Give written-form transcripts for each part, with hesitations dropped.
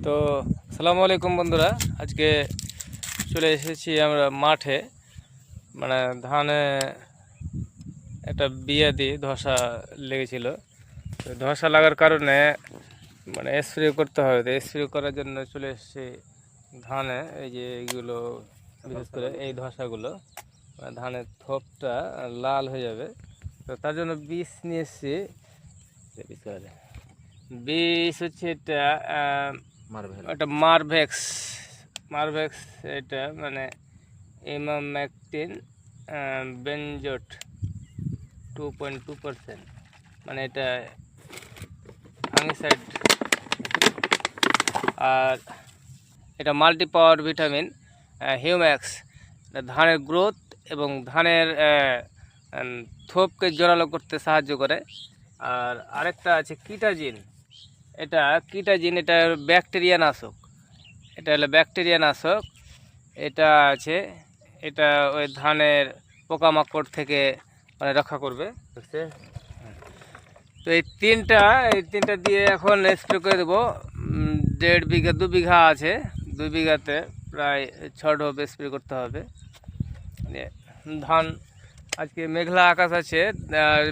তো আসসালামু আলাইকুম বন্ধুরা, আজকে চলে এসেছি আমরা মাঠে। মানে ধানে একটা বিয়াদি ধসা লেগেছিল। তো ধসা লাগার কারণে মানে স্প্রে করতে হবে। তো স্প্রে করার জন্য চলে এসেছি ধানে। এই যে এইগুলো, বিশেষ করে এই ধসাগুলো, মানে ধানের থোপটা লাল হয়ে যাবে। তো তার জন্য বীজ নিয়ে এসেছি। বীজ হচ্ছে এটা একটা মারভেক্স। মারভেক্স এটা মানে ইমামেকটিন বেনজোট 2.2%, মানে এটা ফাঙ্গিসাইড। আর এটা মাল্টি পাওয়ার ভিটামিন হিউম্যাক্স, ধানের গ্রোথ এবং ধানের থোপকে জোরালো করতে সাহায্য করে। আর আরেকটা আছে কিটাজিন। এটা এটা ব্যাকটেরিয়া নাশক। এটা হলো ব্যাকটেরিয়া নাশক। এটা আছে, এটা ওই ধানের পোকামাকড় থেকে মানে রক্ষা করবে। তো এই তিনটা দিয়ে এখন স্প্রে করে দেবো। 1.5 বিঘা 2 বিঘা আছে। 2 বিঘাতে প্রায় 6 ঢোপ স্প্রে করতে হবে। ধান আজকে মেঘলা আকাশ আছে,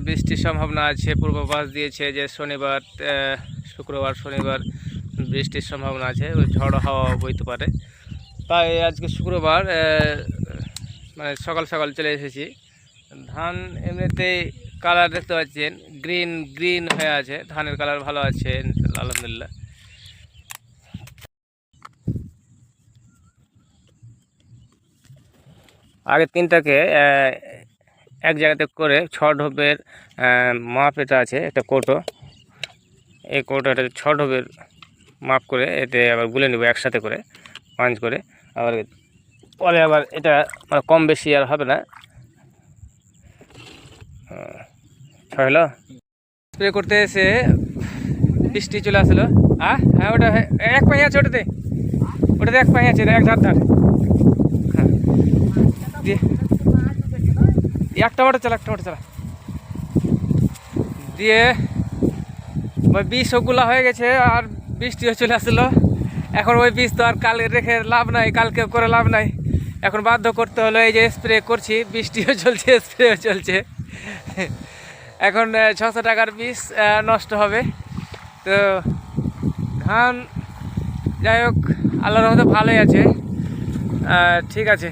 বৃষ্টির সম্ভাবনা আছে। পূর্বাভাস দিয়েছে যে শুক্রবার শনিবার বৃষ্টির সম্ভাবনা আছে, ওই ঝড় হাওয়া বইতে পারে। তাই আজকে শুক্রবার মানে সকাল সকাল চলে এসেছি। ধান এমনিতেই কালার দেখতে পাচ্ছেন, গ্রিন হয়ে আছে। ধানের কালার ভালো আছে আলহামদুলিল্লাহ। আগে তিনটাকে এক জায়গাতে করে 6 ঢোপের মাপ এটা আছে, একটা কৌটো। এই কৌটোটা 6 ঢোপের মাপ করে এতে আবার গুলে নেব একসাথে করে, পাঁচ করে। আবার পরে আবার এটা মানে কম বেশি আর হবে না। হলো স্প্রে করতে এসে বৃষ্টি চলে আসলো। হ্যাঁ ওটা এক পাই আছে, ওটাতে এক পাই আছে, এক ধার ধার। হ্যাঁ দিয়ে একটা মোটর চালা দিয়ে ওই বীজ সবগুলা হয়ে গেছে। আর বৃষ্টিও চলে আসলো। এখন ওই বীজ তো আর কাল রেখে লাভ নাই, কালকে করে লাভ নাই। এখন বাধ্য করতে হলো, এই যে স্প্রে করছি, বৃষ্টিও চলছে স্প্রেও চলছে। এখন 600 টাকার বীজ নষ্ট হবে। তো ধান যাই হোক, আল্লাহর রহমতে ভালোই আছে। ঠিক আছে।